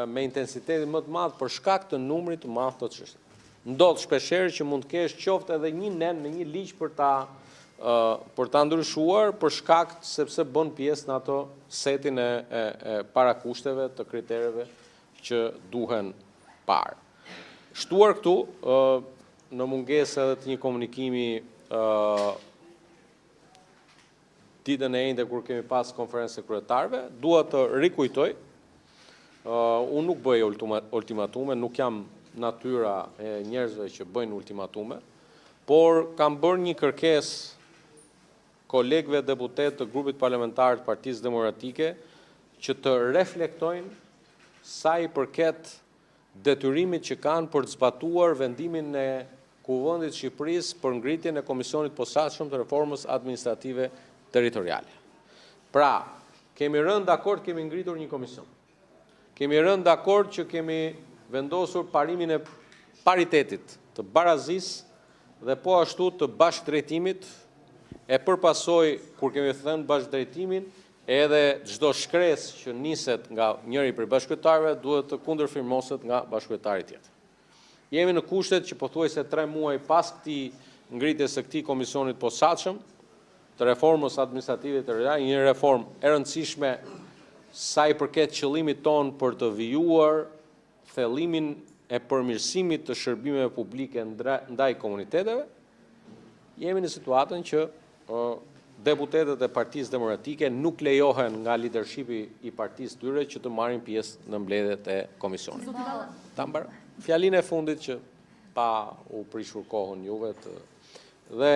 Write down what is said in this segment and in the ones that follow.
me intensitetin më të madh për shkak të numrit të madh të çështjeve. Ndodh shpeshherë që mund të kesh qoftë edhe një nen në një ligj për ta ndryshuar për shkak sepse bën pjesë në ato setin e parakushteve të kritereve që duhen parë. Shtuar këtu, në mungesë edhe të një komunikimi ditën e njëjtë kur kemi pas konferencën e kryetarëve, dua të rikujtoj, unë nuk bëj ultimatume, nuk jam natyra e njerëzve që bëjnë ultimatume, por kam bërë një kërkesë kolegëve deputet të grupit parlamentar të Partisë Demokratike që të reflektojnë sa i përket detyrimit që kanë për të zbatuar vendimin e Kuvendit të Shqipërisë për ngritjen e Komisionit Posaçëm të Reformës Administrative Territoriale. Pra, kemi rënë dakord, kemi ngritur një komision. Kemi rënë dakord që kemi vendosur parimin e paritetit, të barazisë dhe po ashtu të bashkëdrejtimit, e përpasoj kur kemi thënë bashkëdrejtimin, edhe çdo shkresë që niset nga njëri prej bashkëtarëve duhet të kundërfirmoset nga bashkëtari tjetër. Jemi në kushtet që pothuajse 3 muaj pas këtij ngritjes së këtij komisionit posaçëm të reformës administrative territoriale, një reformë e rëndësishme sa i përket qëllimit ton për të vijuar thellimin e përmirësimit të shërbimeve publike ndaj komuniteteve, jemi në situatën që deputetët e Partisë Demokratike nuk lejohen nga leadershipi i partisë tyre që të marrin pjesë në mbledhjet e komisionit. Ta mbaroj fjalinë e fundit që pa u prishur kohën juve dhe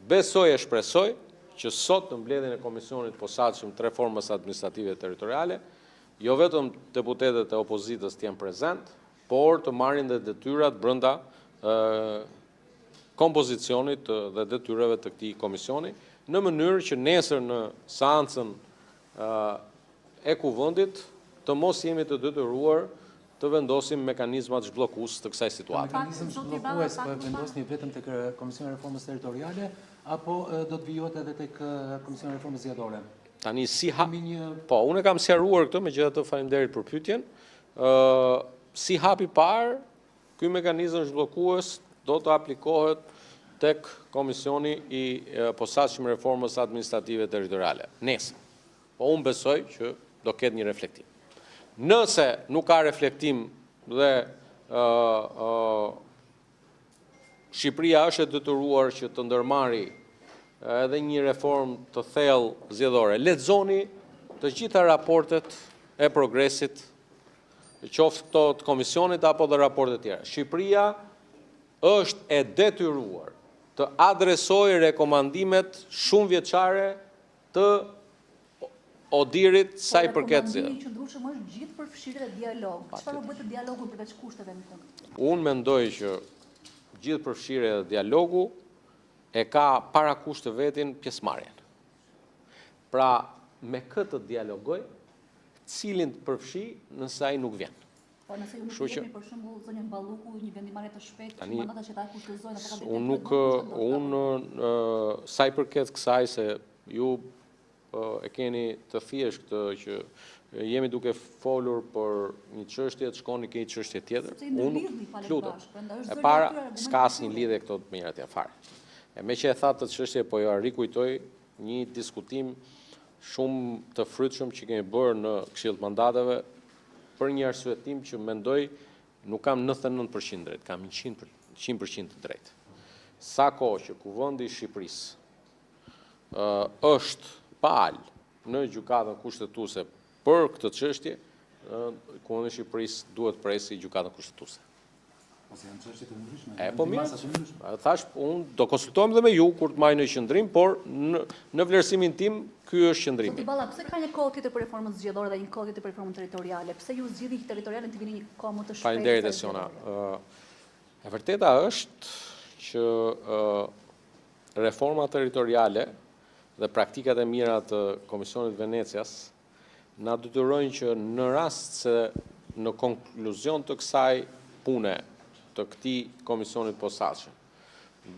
besoj e shpresoj që sot në mbledhjen e komisionit posaçëm të reformës administrative territoriale, jo vetëm deputetët e opozitës të jenë prezent, por të marrin dhe detyrat brenda kompozicionit dhe detyrave të këtij komisioni, në mënyrë që nesër në seancën e Kuvendit të mos jemi të detyruar të vendosim mekanizmat zhbllokues të kësaj situate. Mekanizëm zhbllokues po e vendosni vetëm tek Komisioni i Reformës Territoriale apo do të vijohet edhe tek Komisioni i Reformës Zgjedhore? Tani po, unë kam sqaruar këtë, megjithatë faleminderit për pyetjen. Si hapi parë, ky mekanizëm zhbllokues do të aplikohet tek Komisioni i Posaçëm Reformës Administrative Territoriale. Nesër. Po unë besoj që do ketë një reflektim. Nëse nuk ka reflektim dhe Shqipëria është e detyruar që të ndërmarrë edhe një reformë të thellë zgjedhore, lexoni të gjitha raportet e progresit, qoftë këto të komisionit apo dhe raportet tjera. Shqipëria është e detyruar të adresojë rekomandimet shumë vjeçare të Odirit sa i përket zgjedhjeve. Rekomandimi i qëndrueshëm është gjithë përfshirje dhe dialog. Çfarë do bëhet dialogu përveç kushteve në fund? Unë mendoj që gjithë përfshirja dhe dialogu e ka para kusht të vetin pjesëmarrjen. Pra, me këtë dialogoj, cilin të përfshi nëse ai nuk vjen. Po nëse ju nuk jeni për shembull zonën Balluku, një vendimarrje të shpejtë, mandatat që ta kushtozojnë apo unë sa i përket kësaj se ju e keni të thjesht këtë që jemi duke folur për një çështje të shkoni ke një çështje tjetër. Unë lutem. E para s'ka asnjë lidhje këto të mirat ja fare. E me që e tha të çështje, po ja rikujtoj një diskutim shumë të frytshëm që kemi bërë në Këshill të Mandateve për një arsyetim që mendoj nuk kam 99% drejt, kam 100% të drejt. Sa kohë që Kuvendi i Shqipërisë është pal në gjykatën kushtetuese për këtë çështje, Kuvendi i Shqipërisë duhet presi gjykatën kushtetuese. Ose janë çështje të ndryshme. Po mirë. Thash, unë do konsultohem dhe me ju kur të marrë në qendrim, por në vlerësimin tim ky është qendrimi. Zoti Balla, pse ka një kohë tjetër për reformën zgjedhore dhe një kohë tjetër për reformën territoriale? Pse ju zgjidhni territorialen të vini një kohë më të shpejtë? Faleminderit Siona. E vërteta është që reforma territoriale dhe praktikat e mira të Komisionit Venecias na detyrojnë që në rast se në konkluzion të kësaj pune të këtij komisionit posaçëm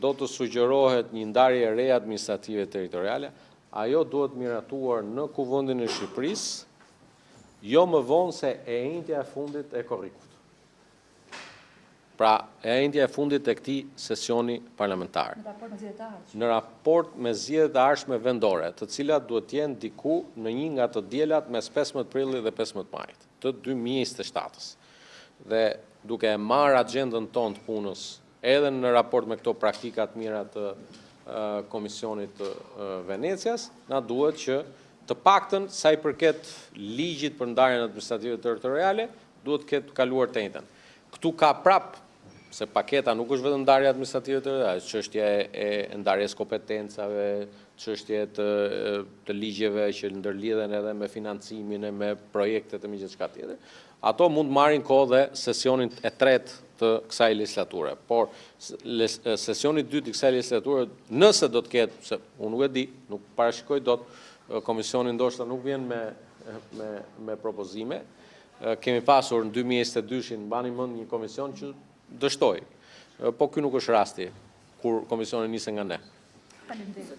do të sugjerohet një ndarje e re administrative territoriale, ajo duhet miratuar në Kuvendin e Shqipërisë jo më vonë se e njëjtja e fundit e korrikut. Pra, e njëjtja e fundit e këtij sesioni parlamentar. Në raport me zgjedhjet e ardhshme vendore, të cilat duhet të jenë diku në një nga të diellat mes 15 prillit dhe 15 majit të 2027-s. Dhe duke e marrë agjendën tonë të punës, edhe në raport me këto praktikat mira të Komisionit të Venecias, na duhet që të paktën sa i përket ligjit për ndarjen administrative territoriale, duhet ketë kaluar të njëjtën. Këtu ka prap, se paketa nuk është vetëm ndarja administrative territoriale, çështja e ndarjes kompetencave, çështje të ligjeve që ndërlidhen edhe me financimin e me projektet e me gjithçka tjetër. Ato mund marrin kohë dhe sesionin e tretë të kësaj legislature. Por sesioni i dytë i kësaj legislature, nëse do të ketë, se unë nuk e di, nuk parashikoj dot, komisioni ndoshta nuk vjen me propozime. Kemi pasur në 2022-shin, mbani mend, një komision që dështoi. Po ky nuk është rasti kur komisioni nisi nga ne. Faleminderit.